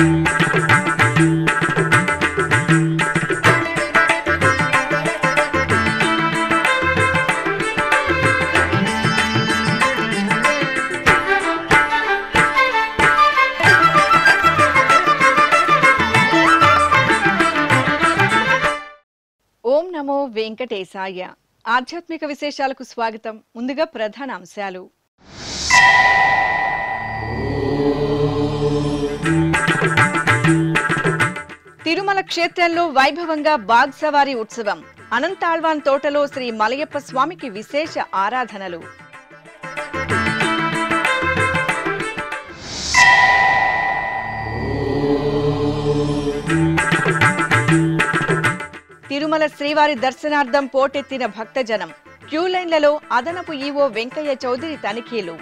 ఓం నమో వెంకటేశాయ. ఆధ్యాత్మిక విశేషాలకు స్వాగతం. ముందుగా ప్రధాన అంశాలు. తిరుమల క్షేత్రంలో వైభవంగా బాగ్ సవారీ ఉత్సవం. అనంతాళ్వాన్ తోటలో శ్రీ మలయప్ప స్వామికి విశేష ఆరాధనలు. తిరుమల శ్రీవారి దర్శనార్థం పోటెత్తిన భక్తజనం. క్యూ లైన్లలో అదనపు ఈవో వెంకయ్య చౌదరి తనిఖీలు.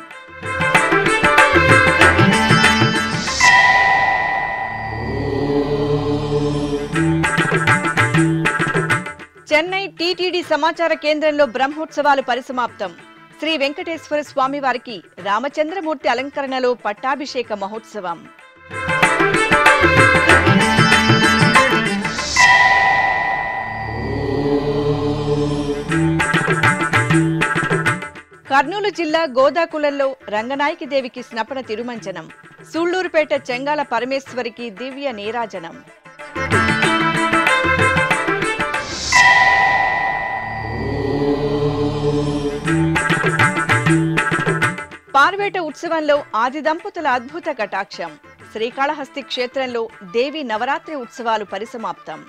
చెన్నై టీటీడీ సమాచార కేంద్రంలో బ్రహ్మోత్సవాలు పరిసమాప్తం. శ్రీ వెంకటేశ్వర స్వామివారికి రామచంద్రమూర్తి అలంకరణలో పట్టాభిషేక మహోత్సవం. కర్నూలు జిల్లా గోదాకులంలో రంగనాయకి దేవికి స్నపన తిరుమంచనం. సూళ్లూరుపేట చెంగాల పరమేశ్వరికి దివ్య నీరాజనం. పార్వేట ఉత్సవంలో ఆది దంపతుల అద్భుత కటాక్షం. శ్రీకాళహస్తి క్షేత్రంలో దేవి నవరాత్రి ఉత్సవాలు పరిసమాప్తం.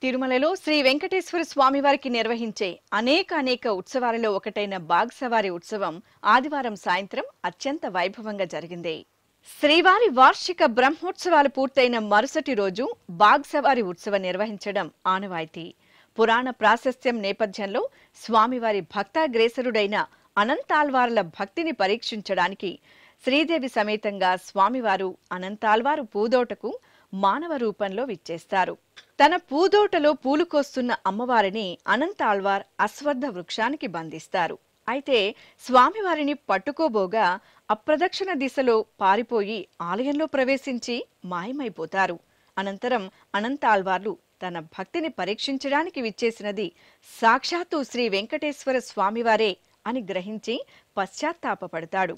తిరుమలలో శ్రీ వెంకటేశ్వర స్వామివారికి నిర్వహించే అనేక ఉత్సవాలలో ఒకటైన బాగ్ సవారీ ఉత్సవం ఆదివారం సాయంత్రం అత్యంత వైభవంగా జరిగింది. శ్రీవారి వార్షిక బ్రహ్మోత్సవాలు పూర్తయిన మరుసటి రోజు బాగ్ సవారీ ఉత్సవం నిర్వహించడం ఆనవాయితీ. పురాణ ప్రాశస్త్యం నేపథ్యంలో స్వామివారి భక్తాగ్రేసరుడైన అనంతాళ్వార్ల భక్తిని పరీక్షించడానికి శ్రీదేవి సమేతంగా స్వామివారు అనంతాళ్వారు పూదోటకు మానవ రూపంలో విచ్చేస్తారు. తన పూదోటలో పూలు కోస్తున్న అమ్మవారిని అనంతాళ్వార్ అశ్వత్థ వృక్షానికి బంధిస్తారు. అయితే స్వామివారిని పట్టుకోబోగా అప్రదక్షిణ దిశలో పారిపోయి ఆలయంలో ప్రవేశించి మాయమైపోతారు. అనంతరం అనంతాళ్వార్లు తన భక్తిని పరీక్షించడానికి విచ్చేసినది సాక్షాత్తు శ్రీ వెంకటేశ్వర స్వామివారే అని గ్రహించి పశ్చాత్తాపపడతాడు.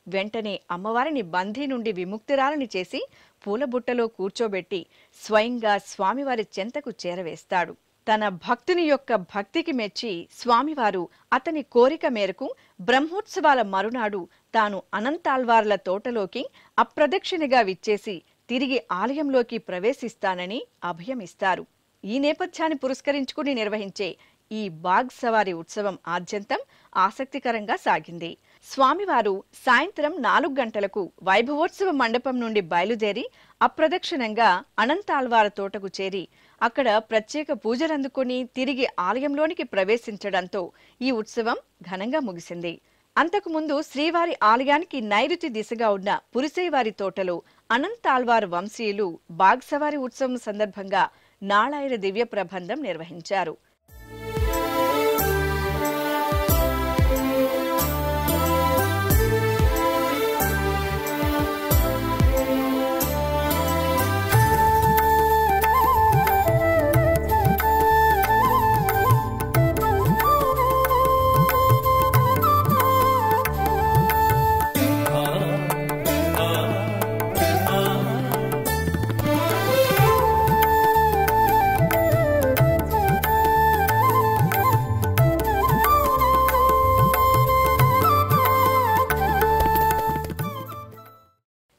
వెంటనే అమ్మవారిని బందీ నుండి విముక్తురాలని చేసి పూలబుట్టలో కూర్చోబెట్టి స్వయంగా స్వామివారి చెంతకు చేరవేస్తాడు. తన భక్తుని యొక్క భక్తికి మెచ్చి స్వామివారు అతని కోరిక మేరకు బ్రహ్మోత్సవాల మరునాడు తాను అనంతాళ్వార్ల తోటలోకి అప్రదక్షిణగా విచ్చేసి తిరిగి ఆలయంలోకి ప్రవేశిస్తానని అభయమిస్తారు. ఈ నేపథ్యాన్ని పురస్కరించుకుని నిర్వహించే ఈ బాగ్ సవారీ ఉత్సవం ఆద్యంతం ఆసక్తికరంగా సాగింది. స్వామివారు సాయంత్రం 4 గంటలకు వైభవోత్సవ మండపం నుండి బయలుదేరి అప్రదక్షిణంగా అనంతాళ్వార్ తోటకు చేరి అక్కడ ప్రత్యేక పూజలందుకుని తిరిగి ఆలయంలోనికి ప్రవేశించడంతో ఈ ఉత్సవం ఘనంగా ముగిసింది. అంతకుముందు శ్రీవారి ఆలయానికి నైరుతి దిశగా ఉన్న పురిసేవారి తోటలో అనంతాళ్వార్ వంశీయులు బాగ్ సవారీ ఉత్సవం సందర్భంగా నాళాయిర దివ్య ప్రబంధం నిర్వహించారు.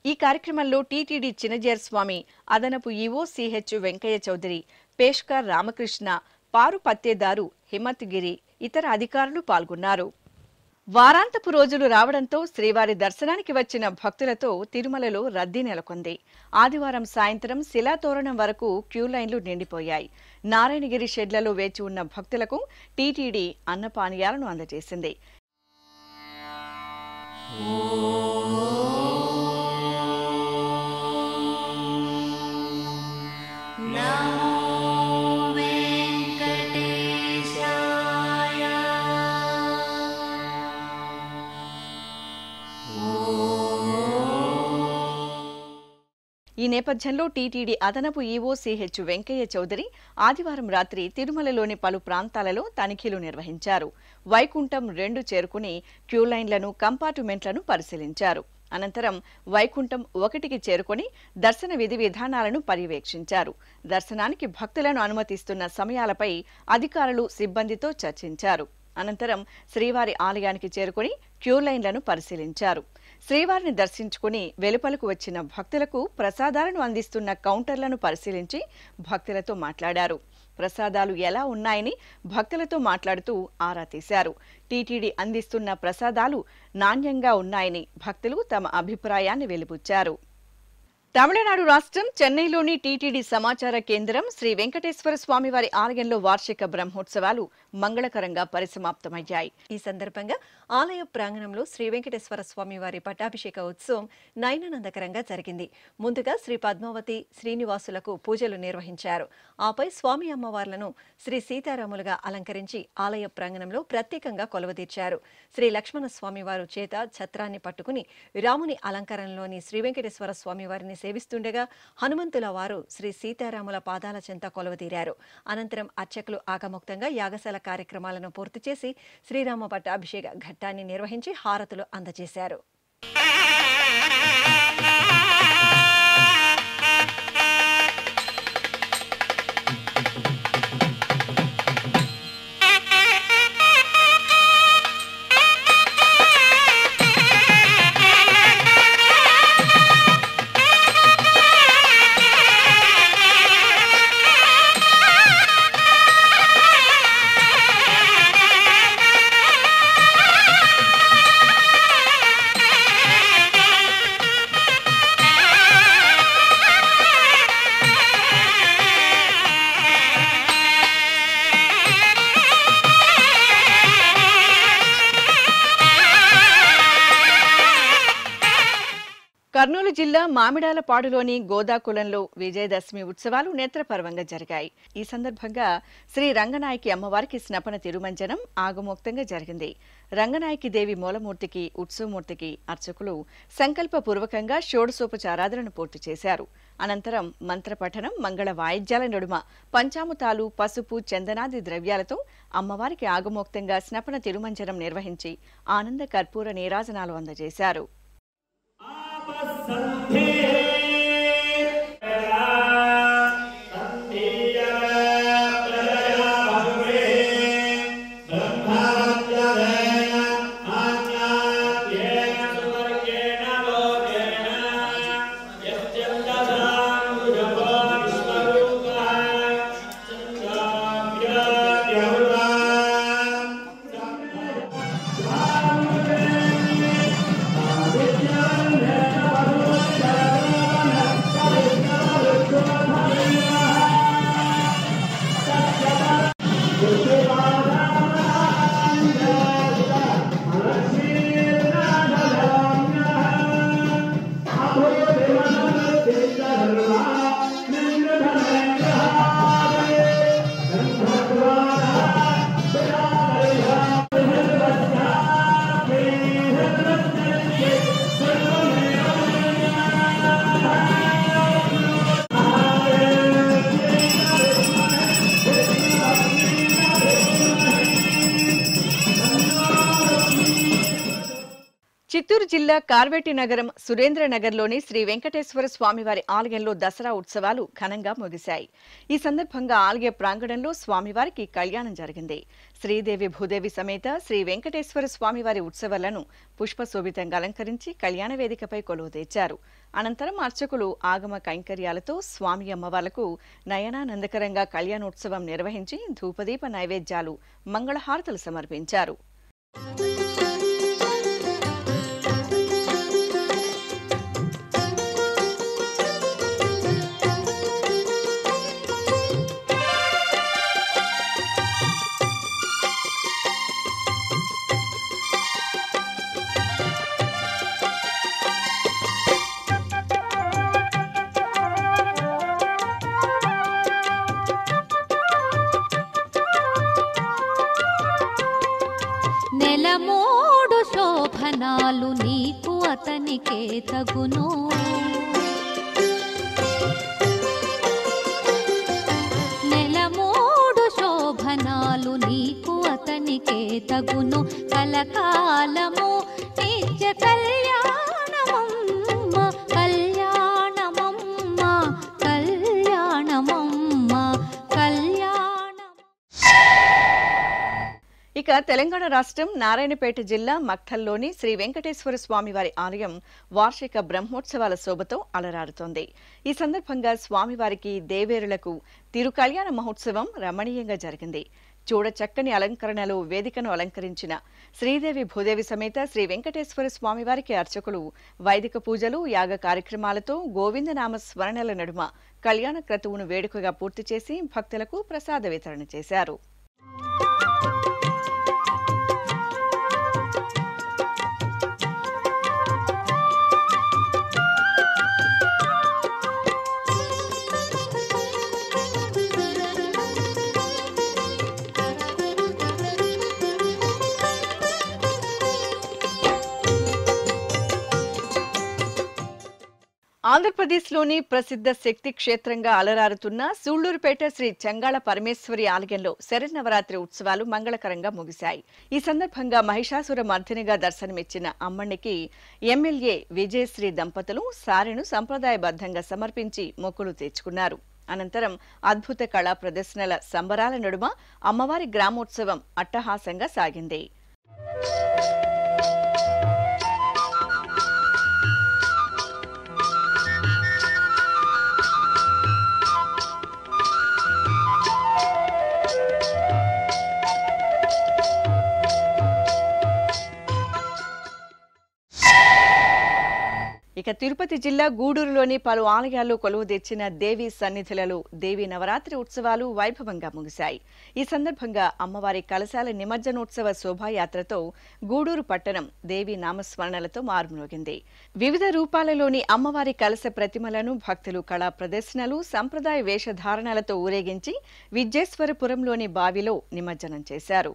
ఈ కార్యక్రమంలో టీటీడీ చినజేర్ స్వామి, అదనపు ఈవో సిహెచ్ వెంకయ్య చౌదరి, పేష్కార్ రామకృష్ణ, పారు పత్తేదారు హిమత్ గిరి, ఇతర అధికారులు పాల్గొన్నారు. వారాంతపు రోజులు రావడంతో శ్రీవారి దర్శనానికి వచ్చిన భక్తులతో తిరుమలలో రద్దీ నెలకొంది. ఆదివారం సాయంత్రం శిలాతోరణం వరకు క్యూ లైన్లు నిండిపోయాయి. నారాయణగిరి షెడ్లలో వేచి ఉన్న భక్తులకు టీటీడీ అన్నపానీయాలను అందజేసింది. ఈ నేపథ్యంలో టీటీడీ అదనపు ఈవో సిహెచ్ వెంకయ్య చౌదరి ఆదివారం రాత్రి తిరుమలలోని పలు ప్రాంతాలలో తనిఖీలు నిర్వహించారు. వైకుంఠం 2 చేరుకుని క్యూలైన్లను, కంపార్ట్మెంట్లను పరిశీలించారు. అనంతరం వైకుంఠం 1కి చేరుకొని దర్శన విధి విధానాలను పర్యవేక్షించారు. దర్శనానికి భక్తులను అనుమతిస్తున్న సమయాలపై అధికారులు, సిబ్బందితో చర్చించారు. అనంతరం శ్రీవారి ఆలయానికి చేరుకొని క్యూలైన్లను పరిశీలించారు. శ్రీవారిని దర్శించుకుని వెలుపలకు వచ్చిన భక్తులకు ప్రసాదాలను అందిస్తున్న కౌంటర్లను పరిశీలించి భక్తులతో మాట్లాడారు. ప్రసాదాలు ఎలా ఉన్నాయని భక్తులతో మాట్లాడుతూ ఆరా తీశారు. టీటీడీ అందిస్తున్న ప్రసాదాలు నాణ్యంగా ఉన్నాయని భక్తులు తమ అభిప్రాయాన్ని వెలిబుచ్చారు. తమిళనాడు రాష్ట్రం చెన్నైలోని టీటీడీ సమాచార కేంద్రం శ్రీ వెంకటేశ్వర స్వామివారి ఆలయంలో వార్షిక బ్రహ్మోత్సవాలు మంగళకరంగా పరిసమాప్తమయ్యాయి. ఈ సందర్భంగా ఆలయ ప్రాంగణంలో శ్రీ వెంకటేశ్వర స్వామివారి పట్టాభిషేక ఉత్సవం నయనానందకరంగా జరిగింది. ముందుగా శ్రీ పద్మావతి, శ్రీనివాసులకు పూజలు నిర్వహించారు. ఆపై స్వామి అమ్మవార్లను శ్రీ సీతారాములుగా అలంకరించి ఆలయ ప్రాంగణంలో ప్రత్యేకంగా కొలువుదీర్చారు. శ్రీ లక్ష్మణ స్వామివారు చేత ఛత్రాన్ని పట్టుకుని రాముని అలంకరణలోని శ్రీ వెంకటేశ్వర స్వామివారిని సేవిస్తుండగా హనుమంతుల వారు శ్రీ సీతారాముల పాదాల చెంత కొలువుదీరారు. అనంతరం అర్చకులు ఆగమోక్తంగా యాగశాల కార్యక్రమాలను పూర్తి చేసి శ్రీరామ పట్టాభిషేక ఘట్టాన్ని నిర్వహించి హారతులు అందజేశారు. కర్నూలు జిల్లా మామిడాలపాడులోని గోదాకులంలో విజయదశమి ఉత్సవాలు నేత్రపర్వంగా జరిగాయి. ఈ సందర్భంగా శ్రీ రంగనాయకి అమ్మవారికి స్నపన తిరుమంజనం ఆగమోక్తంగా జరిగింది. రంగనాయకి దేవి మూలమూర్తికి, ఉత్సవమూర్తికి అర్చకులు సంకల్పపూర్వకంగా షోడశోపచారాధనను పూర్తి చేశారు. అనంతరం మంత్రపఠనం, మంగళ వాయిద్యాల నడుమ పంచామృతాలు, పసుపు, చందనాది ద్రవ్యాలతో అమ్మవారికి ఆగమోక్తంగా స్నపన తిరుమంజనం నిర్వహించి ఆనంద కర్పూర నీరాజనాలు అందజేశారు. చిత్తూరు జిల్లా కార్వేటి నగరం సురేంద్రనగర్లోని శ్రీ వెంకటేశ్వర స్వామివారి ఆలయంలో దసరా ఉత్సవాలు ఘనంగా ముగిశాయి. ఈ సందర్భంగా ఆలయ ప్రాంగణంలో స్వామివారికి కళ్యాణం జరిగింది. శ్రీదేవి భూదేవి సమేత శ్రీ వెంకటేశ్వర స్వామివారి ఉత్సవాలను పుష్పశోభితంగా అలంకరించి కళ్యాణ వేదికపై కొలువు తెచ్చారు. అనంతరం అర్చకులు ఆగమ కైంకర్యాలతో స్వామి అమ్మవార్లకు నయనానందకరంగా కళ్యాణోత్సవం నిర్వహించి ధూపదీప నైవేద్యాలు, మంగళహారతులు సమర్పించారు. నెలమూడు శోభనాలు నీకు అతనికే తగును, పావనికే తగును కలకాలము నిత్య కళ్యాణమమ్మ కళ్యాణమమ్మ కళ్యాణమమ్మ కళ్యాణం. ఇక తెలంగాణ రాష్ట్రం నారాయణపేట జిల్లా మక్తల్లోని శ్రీ వెంకటేశ్వర స్వామివారి ఆలయం వార్షిక బ్రహ్మోత్సవాల శోభతో అలరారుతోంది. ఈ సందర్భంగా స్వామివారికి దేవేరులకు తిరుకళ్యాణ మహోత్సవం రమణీయంగా జరిగింది. చూడ చక్కని అలంకరణలో వేదికను అలంకరించిన శ్రీదేవి భూదేవి సమేత శ్రీ వెంకటేశ్వర స్వామివారికి అర్చకులు వైదిక పూజలు యాగ కార్యక్రమాలతో గోవిందనామ స్మరణల నడుమ కళ్యాణ క్రతువును వేడుకగా పూర్తి చేసి భక్తులకు ప్రసాద వితరణ చేశారు. ఆంధ్రప్రదేశ్లోని ప్రసిద్ధ శక్తి క్షేత్రంగా అలరారుతున్న సూళ్లూరుపేట శ్రీ చంగాళ పరమేశ్వరి ఆలయంలో శరన్నవరాత్రి ఉత్సవాలు మంగళకరంగా ముగిశాయి. ఈ సందర్భంగా మహిషాసుర మర్దినిగా దర్శనమిచ్చిన అమ్మనికి ఎమ్మెల్యే విజయశ్రీ దంపతులు సారెను సంప్రదాయబద్ధంగా సమర్పించి మొక్కులు తీర్చుకున్నారు. అనంతరం అద్భుత కళా ప్రదర్శనల సంబరాల నడుమ అమ్మవారి గ్రామోత్సవం అట్టహాసంగా సాగింది. ఇక తిరుపతి జిల్లా గూడూరులోని పలు ఆలయాల్లో కొలువు తెచ్చిన దేవీ సన్నిధులలో దేవీ నవరాత్రి ఉత్సవాలు వైభవంగా ముగిశాయి. ఈ సందర్భంగా అమ్మవారి కలశాల నిమజ్జనోత్సవ శోభాయాత్రతో గూడూరు పట్టణం దేవీ నామస్మరణలతో మారుమ్రోగింది. వివిధ రూపాలలోని అమ్మవారి కలశ ప్రతిమలను భక్తులు కళా ప్రదర్శనలు సంప్రదాయ వేషధారణలతో ఊరేగించి విద్యేశ్వరపురంలోని బావిలో నిమజ్జనం చేశారు.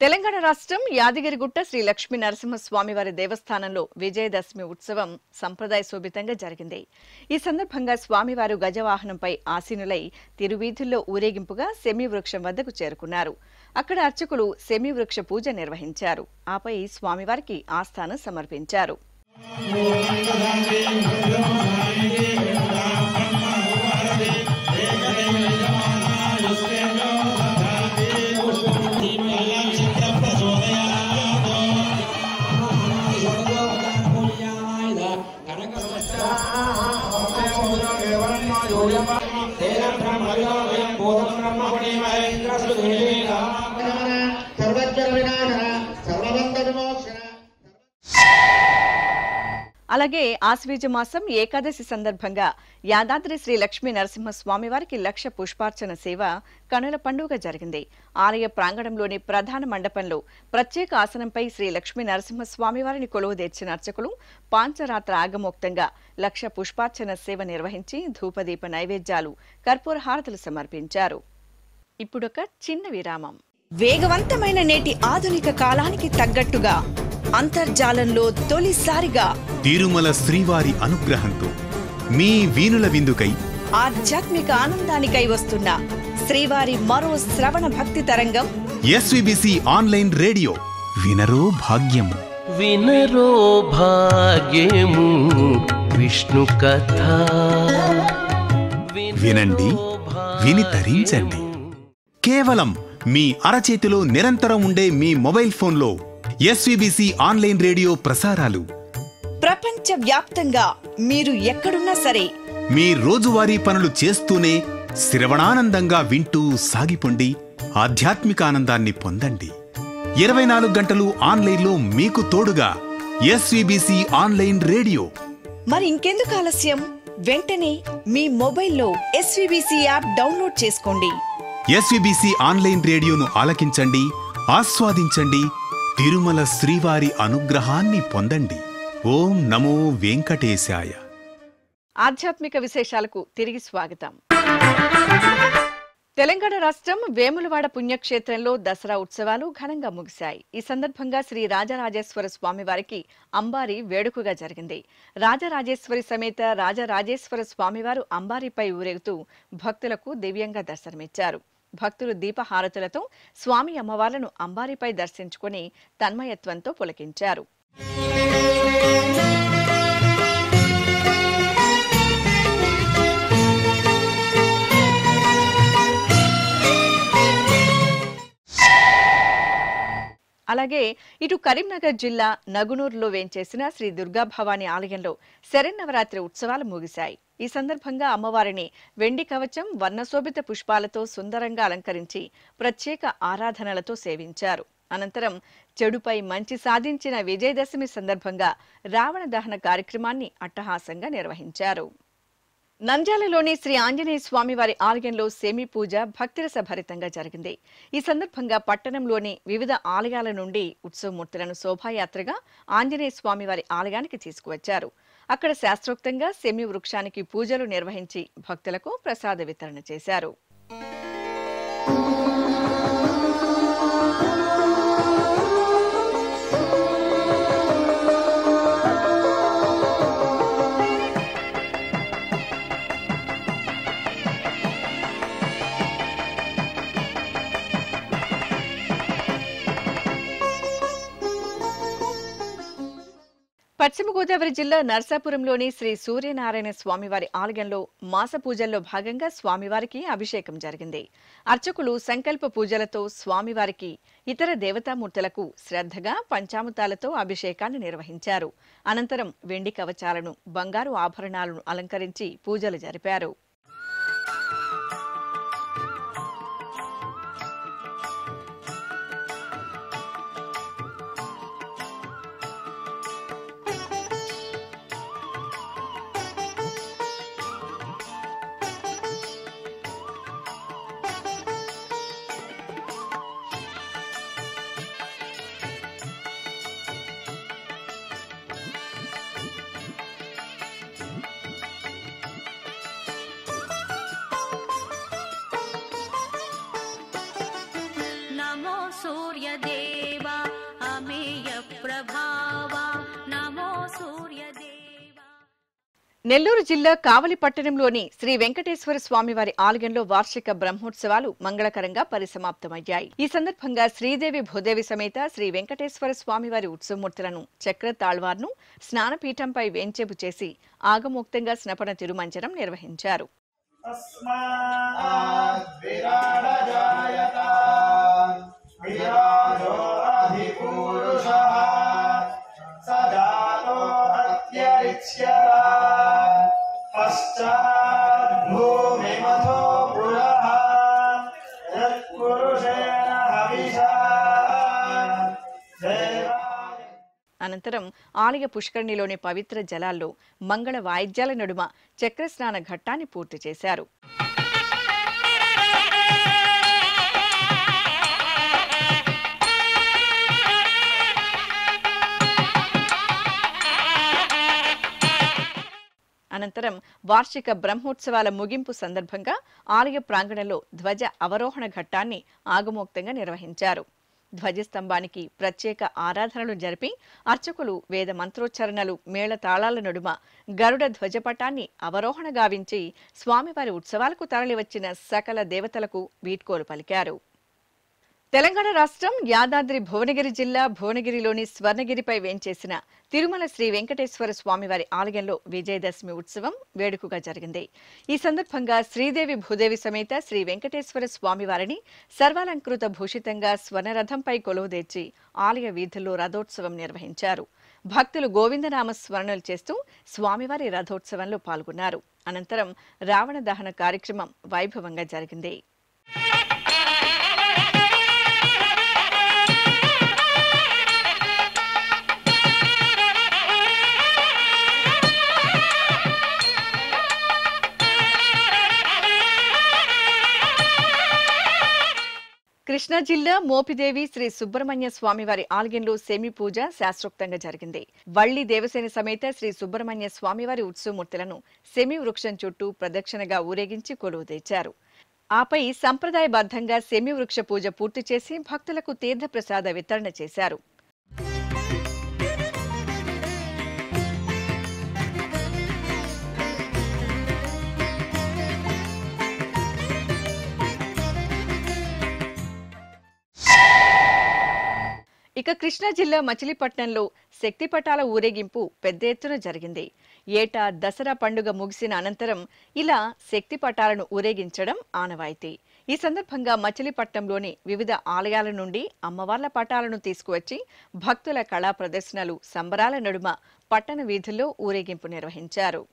తెలంగాణ రాష్ట్రం యాదగిరిగుట్ట శ్రీ లక్ష్మీ నరసింహస్వామివారి దేవస్థానంలో విజయదశమి ఉత్సవం సంప్రదాయ శోభితంగా జరిగింది. ఈ సందర్భంగా స్వామివారు గజవాహనంపై ఆసీనులై తిరువీధుల్లో ఊరేగింపుగా సెమి వృక్షం వద్దకు చేరుకున్నారు. అక్కడ అర్చకులు సెమి వృక్ష పూజ నిర్వహించారు. ఆపై స్వామివారికి ఆస్థానం సమర్పించారు. అలాగే ఆశ్వీజ మాసం ఏకాదశి సందర్భంగా యాదాద్రి శ్రీ లక్ష్మీ నరసింహస్వామివారికి లక్ష పుష్పార్చన సేవ కనుల పండుగ జరిగింది. ఆలయ ప్రాంగణంలోని ప్రధాన మండపంలో ప్రత్యేక ఆసనంపై శ్రీ లక్ష్మీ నరసింహస్వామివారిని కొలువు తెచ్చిన అర్చకులు పాంచరాత్ర ఆగమోక్తంగా లక్ష పుష్పార్చన సేవ నిర్వహించి ధూపదీప నైవేద్యాలు కర్పూర హారతులు సమర్పించారు. ఇప్పుడొక చిన్న విరామం. వేగవంతమైన నేటి ఆధునిక కాలానికి తగ్గట్టుగా అంతర్జాలంలో తొలిసారిగా తిరుమల శ్రీవారి అనుగ్రహంతో మీ వీణుల విందుకై ఆధ్యాత్మిక ఆనందానికై వస్తున్న శ్రీవారి మరో శ్రవణ భక్తి తరంగం ఎస్వీబీసీ ఆన్లైన్ రేడియో. వినరో భాగ్యము, వినరో భాగ్యము విష్ణు కథ. వినండి, విని తరించండి. కేవలం మీ అరచేతిలో నిరంతరం ఉండే మీ మొబైల్ ఫోన్లో ఎస్వీబీసీ ఆన్లైన్ రేడియో ప్రసారాలు ప్రపంచ వ్యాప్తంగా మీరు ఎక్కడున్నా సరే మీ రోజువారీ పనులు చేస్తూనే శ్రవణానందంగా వింటూ సాగిపోండి, ఆధ్యాత్మిక ఆనందాన్ని పొందండి. 24 గంటలు ఆన్లైన్లో మీకు తోడుగా ఎస్వీబీసీ ఆన్లైన్ రేడియో. మరి ఇంకెందుకు ఆలస్యం? వెంటనే మీ మొబైల్లో ఎస్వీబీసీ యాప్ డౌన్లోడ్ చేసుకోండి. ఎస్వీబీసీ ఆన్లైన్ రేడియోను ఆలకించండి, ఆస్వాదించండి, తిరుమల శ్రీవారి అనుగ్రహాన్ని పొందండి. ఓం నమో వెంకటేశాయ. ఆధ్యాత్మిక విశేషాలకు తిరిగి స్వాగతం. తెలంగాణ రాష్ట్రం వేములవాడ పుణ్యక్షేత్రంలో దసరా ఉత్సవాలు ఘనంగా ముగిశాయి. ఈ సందర్భంగా శ్రీ రాజరాజేశ్వర స్వామి వారికి అంబారి వేడుకగా జరిగింది. రాజరాజేశ్వరి సమేత రాజరాజేశ్వర స్వామివారు అంబారిపై ఊరేగుతూ భక్తులకు దివ్యంగా దర్శనమిచ్చారు. భక్తులు దీపహారతులతో స్వామి అమ్మవార్లను అంబారిపై దర్శించుకుని తన్మయత్వంతో పులకించారు. అలాగే ఇటు కరీంనగర్ జిల్లా నగునూరులో వేంచేసిన శ్రీ దుర్గా భవానీ ఆలయంలో శరన్నవరాత్రి ఉత్సవాలు ముగిశాయి. ఈ సందర్భంగా అమ్మవారిని వెండి కవచం, వర్ణశోభిత పుష్పాలతో సుందరంగా అలంకరించి ప్రత్యేక ఆరాధనలతో సేవించారు. అనంతరం చెడుపై మంచి సాధించిన విజయదశమి సందర్భంగా రావణ దహన కార్యక్రమాన్ని అట్టహాసంగా నిర్వహించారు. నంద్యాలలోని శ్రీ ఆంజనేయ స్వామి వారి ఆలయంలో సేమి పూజ భక్తిరస భరితంగా జరిగింది. ఈ సందర్భంగా పట్టణంలోని వివిధ ఆలయాల నుండి ఉత్సవమూర్తులను శోభాయాత్రగా ఆంజనేయ స్వామి వారి ఆలయానికి తీసుకువచ్చారు. అక్కడ శాస్త్రోక్తంగా సెమి వృక్షానికి పూజలు నిర్వహించి భక్తులకు ప్రసాద వితరణ చేశారు. పశ్చిమ గోదావరి జిల్లా నర్సాపురంలోని శ్రీ సూర్యనారాయణ స్వామివారి ఆలయంలో మాస పూజల్లో భాగంగా స్వామివారికి అభిషేకం జరిగింది. అర్చకులు సంకల్ప పూజలతో స్వామివారికి, ఇతర దేవతామూర్తులకు శ్రద్ధగా పంచామృతాలతో అభిషేకాన్ని నిర్వహించారు. అనంతరం వెండి కవచాలను, బంగారు ఆభరణాలను అలంకరించి పూజలు జరిపారు. నమో సూర్యదేవ అమేయ ప్రభావ నమో సూర్యదేవ. నెల్లూరు జిల్లా కావలి పట్టణంలోని శ్రీ వెంకటేశ్వర స్వామివారి ఆలయంలో వార్షిక బ్రహ్మోత్సవాలు మంగళకరంగా పరిసమాప్తమయ్యాయి. ఈ సందర్భంగా శ్రీదేవి భూదేవి సమేత శ్రీ వెంకటేశ్వర స్వామివారి ఉత్సవమూర్తులను చక్ర తాళ్వార్ను స్నానపీఠంపై వేంచేపు చేసి ఆగమోక్తంగా స్నపన తిరుమంజనం నిర్వహించారు. అనంతరం ఆలయ పుష్కరిణిలోని పవిత్ర జలాల్లో మంగళ వాయిద్యాల నడుమ చక్రస్నాన ఘట్టాన్ని పూర్తి చేశారు. అనంతరం వార్షిక బ్రహ్మోత్సవాల ముగింపు సందర్భంగా ఆలయ ప్రాంగణంలో ధ్వజ అవరోహణ ఘట్టాన్ని ఆగమోక్తంగా నిర్వహించారు. ధ్వజస్తంభానికి ప్రత్యేక ఆరాధనలు జరిపి అర్చకులు వేద మంత్రోచ్చరణలు, మేళ తాళాల నడుమ గరుడ ధ్వజపటాన్ని అవరోహణ గావించి స్వామివారి ఉత్సవాలకు తరలివచ్చిన సకల దేవతలకు వీడ్కోలు పలికారు. తెలంగాణ రాష్ట్రం యాదాద్రి భువనగిరి జిల్లా భువనగిరిలోని స్వర్ణగిరిపై వేంచేసిన తిరుమల శ్రీ వెంకటేశ్వర స్వామివారి ఆలయంలో విజయదశమి ఉత్సవం వేడుకగా జరిగింది. ఈ సందర్భంగా శ్రీదేవి భూదేవి సమేత శ్రీ వెంకటేశ్వర స్వామివారిని సర్వాలంకృత భూషితంగా స్వర్ణరథంపై కొలువుదీర్చి ఆలయ వీధుల్లో రథోత్సవం నిర్వహించారు. భక్తులు గోవిందనామ స్మరణలు చేస్తూ స్వామివారి రథోత్సవంలో పాల్గొన్నారు. అనంతరం రావణ దహన కార్యక్రమం వైభవంగా జరిగింది. కృష్ణా జిల్లా మోపిదేవి శ్రీ సుబ్రహ్మణ్య స్వామివారి ఆలయంలో సెమి పూజ శాస్త్రోక్తంగా జరిగింది. వల్లి దేవసేన సమేత శ్రీ సుబ్రహ్మణ్య స్వామివారి ఉత్సవమూర్తులను సెమి వృక్షం చుట్టూ ప్రదక్షిణగా ఊరేగించి కొలువు తెచ్చారు. ఆపై సంప్రదాయబద్ధంగా సెమి వృక్ష పూజ పూర్తి చేసి భక్తులకు తీర్థప్రసాద వితరణ చేశారు. ఇక కృష్ణా జిల్లా మచిలీపట్నంలో శక్తి పటాల ఊరేగింపు పెద్ద ఎత్తున జరిగింది. ఏటా దసరా పండుగ ముగిసిన అనంతరం ఇలా శక్తి పటాలను ఊరేగించడం ఆనవాయితీ. ఈ సందర్భంగా మచిలీపట్నంలోని వివిధ ఆలయాల నుండి అమ్మవార్ల పటాలను తీసుకువచ్చి భక్తుల కళా ప్రదర్శనలు సంబరాల నడుమ పట్టణ వీధుల్లో ఊరేగింపు నిర్వహించారు.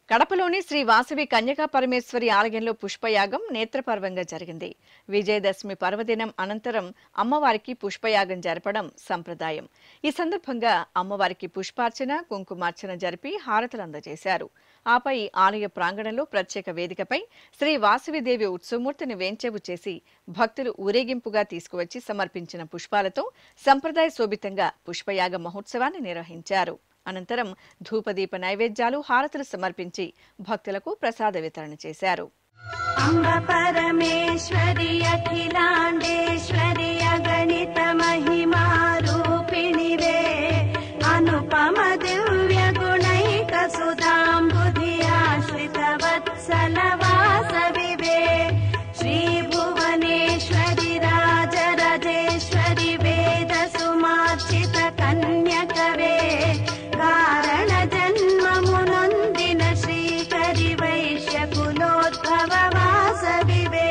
కడపలోని శ్రీ వాసవి కన్యకా పరమేశ్వరి ఆలయంలో పుష్పయాగం నేత్రపర్వంగా జరిగింది. విజయదశమి పర్వదినం అనంతరం అమ్మవారికి పుష్పయాగం జరపడం సంప్రదాయం. ఈ సందర్భంగా అమ్మవారికి పుష్పార్చన, కుంకుమార్చన జరిపి హారతులు అందజేశారు. ఆపై ఆలయ ప్రాంగణంలో ప్రత్యేక వేదికపై శ్రీ వాసవిదేవి ఉత్సవమూర్తిని వేంచేపు చేసి భక్తులు ఊరేగింపుగా తీసుకువచ్చి సమర్పించిన పుష్పాలతో సంప్రదాయ శోభితంగా పుష్పయాగ మహోత్సవాన్ని నిర్వహించారు. అనంతరం ధూపదీప నైవేద్యాలు, హారతులు సమర్పించి భక్తులకు ప్రసాద వితరణ చేశారు. అంబ పరమేశ్వరి అఖిలాండేశ్వరి అగణిత మహిమా రూపిణివే అనుపమ దివ్య గుణైక సుధాంబుధి ఆశ్రిత వత్సల వాసవివే శ్రీ భువనేశ్వరి రాజరాజేశ్వరి వేద సుమార్చిత కన్యకవే కారణ జన్మమునొందిన శ్రీకరి వైశ్య కులోద్భవ వాసవివే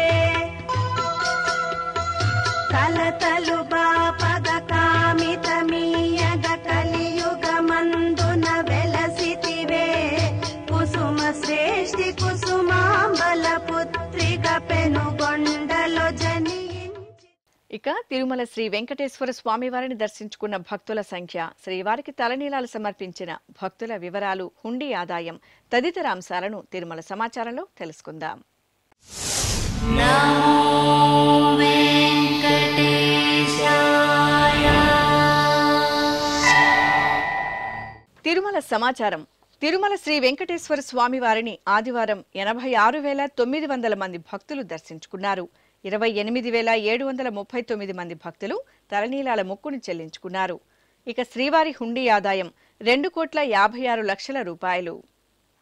కలతలు బాపద కామిత మీయగ కలియుగ మందున వెలసితివే కుసుమ శ్రేష్ఠి కుసుమాంబల పుత్రిక పెనుగొండలో జని. ఇక తిరుమల శ్రీ వెంకటేశ్వర స్వామివారిని దర్శించుకున్న భక్తుల సంఖ్య, శ్రీవారికి తలనీలాలు సమర్పించిన భక్తుల వివరాలు, హుండీ ఆదాయం తదితర అంశాలను తిరుమల సమాచారంలో తెలుసుకుందాం. తిరుమల సమాచారం. తిరుమల శ్రీ వెంకటేశ్వర స్వామివారిని ఆదివారం 86,900 మంది భక్తులు దర్శించుకున్నారు. 28,739 మంది భక్తులు తలనీలాల మొక్కును చెల్లించుకున్నారు. ఇక శ్రీవారి హుండీ ఆదాయం 2,56,00,000 రూపాయలు.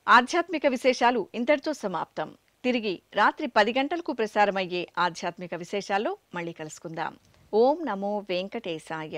ఆధ్యాత్మిక విశేషాలు ఇంతటితో సమాప్తం. తిరిగి రాత్రి 10 గంటలకు ప్రసారమయ్యే ఆధ్యాత్మిక విశేషాల్లో మళ్ళీ కలుసుకుందాం. ఓం నమో వెంకటేశాయ.